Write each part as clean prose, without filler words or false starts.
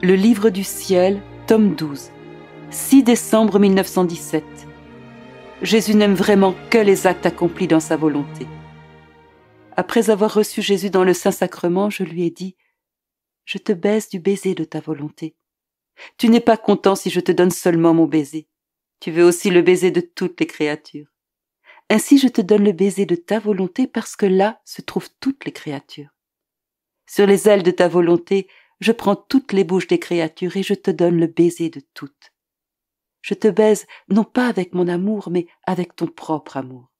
Le livre du ciel, tome 12, 6 décembre 1917. Jésus n'aime vraiment que les actes accomplis dans sa volonté. Après avoir reçu Jésus dans le Saint-Sacrement, je lui ai dit « Je te baise du baiser de ta volonté. Tu n'es pas content si je te donne seulement mon baiser. Tu veux aussi le baiser de toutes les créatures. Ainsi je te donne le baiser de ta volonté parce que là se trouvent toutes les créatures. Sur les ailes de ta volonté, je prends toutes les bouches des créatures et je te donne le baiser de toutes. Je te baise non pas avec mon amour, mais avec ton propre amour.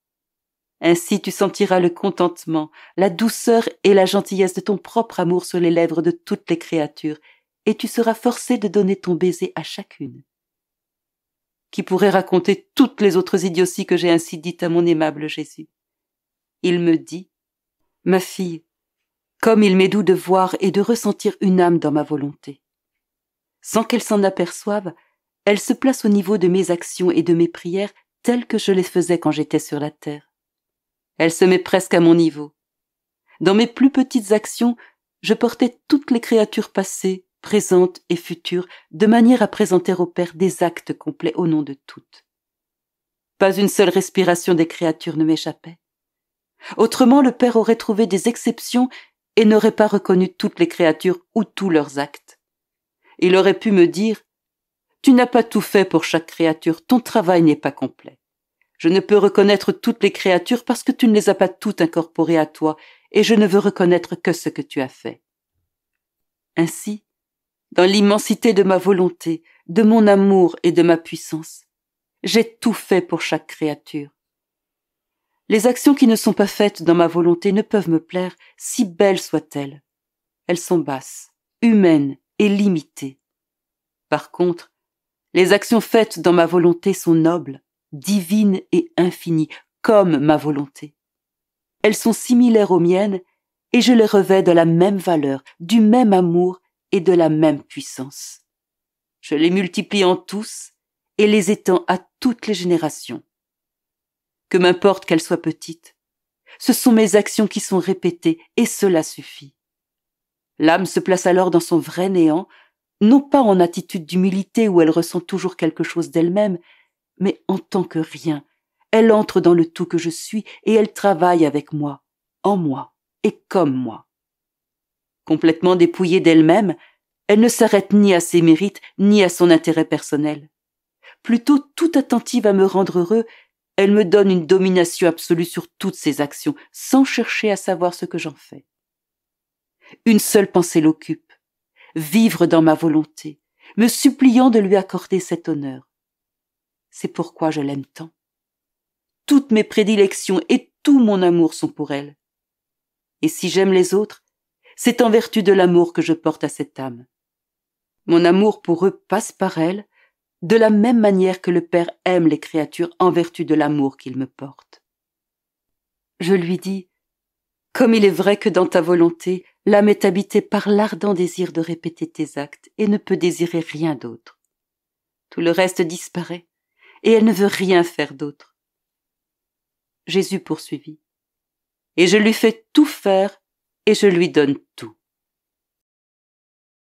Ainsi tu sentiras le contentement, la douceur et la gentillesse de ton propre amour sur les lèvres de toutes les créatures, et tu seras forcé de donner ton baiser à chacune. Qui pourrait raconter toutes les autres idioties que j'ai ainsi dites à mon aimable Jésus? Il me dit, « Ma fille, comme il m'est doux de voir et de ressentir une âme dans ma volonté. Sans qu'elle s'en aperçoive, elle se place au niveau de mes actions et de mes prières telles que je les faisais quand j'étais sur la terre. Elle se met presque à mon niveau. Dans mes plus petites actions, je portais toutes les créatures passées, présentes et futures, de manière à présenter au Père des actes complets au nom de toutes. Pas une seule respiration des créatures ne m'échappait. Autrement, le Père aurait trouvé des exceptions et n'aurait pas reconnu toutes les créatures ou tous leurs actes. Il aurait pu me dire « Tu n'as pas tout fait pour chaque créature, ton travail n'est pas complet. Je ne peux reconnaître toutes les créatures parce que tu ne les as pas toutes incorporées à toi, et je ne veux reconnaître que ce que tu as fait. » Ainsi, dans l'immensité de ma volonté, de mon amour et de ma puissance, j'ai tout fait pour chaque créature. Les actions qui ne sont pas faites dans ma volonté ne peuvent me plaire, si belles soient-elles. Elles sont basses, humaines et limitées. Par contre, les actions faites dans ma volonté sont nobles, divines et infinies, comme ma volonté. Elles sont similaires aux miennes et je les revêts de la même valeur, du même amour et de la même puissance. Je les multiplie en tous et les étends à toutes les générations. Que m'importe qu'elles soient petites, ce sont mes actions qui sont répétées et cela suffit. L'âme se place alors dans son vrai néant, non pas en attitude d'humilité où elle ressent toujours quelque chose d'elle-même, mais en tant que rien. Elle entre dans le tout que je suis et elle travaille avec moi, en moi et comme moi. Complètement dépouillée d'elle-même, elle ne s'arrête ni à ses mérites ni à son intérêt personnel. Plutôt tout attentive à me rendre heureux, elle me donne une domination absolue sur toutes ses actions, sans chercher à savoir ce que j'en fais. Une seule pensée l'occupe, vivre dans ma volonté, me suppliant de lui accorder cet honneur. C'est pourquoi je l'aime tant. Toutes mes prédilections et tout mon amour sont pour elle. Et si j'aime les autres, c'est en vertu de l'amour que je porte à cette âme. Mon amour pour eux passe par elle, de la même manière que le Père aime les créatures en vertu de l'amour qu'il me porte. Je lui dis, « Comme il est vrai que dans ta volonté, l'âme est habitée par l'ardent désir de répéter tes actes et ne peut désirer rien d'autre. Tout le reste disparaît, et elle ne veut rien faire d'autre. » Jésus poursuivit, « Et je lui fais tout faire, et je lui donne tout. »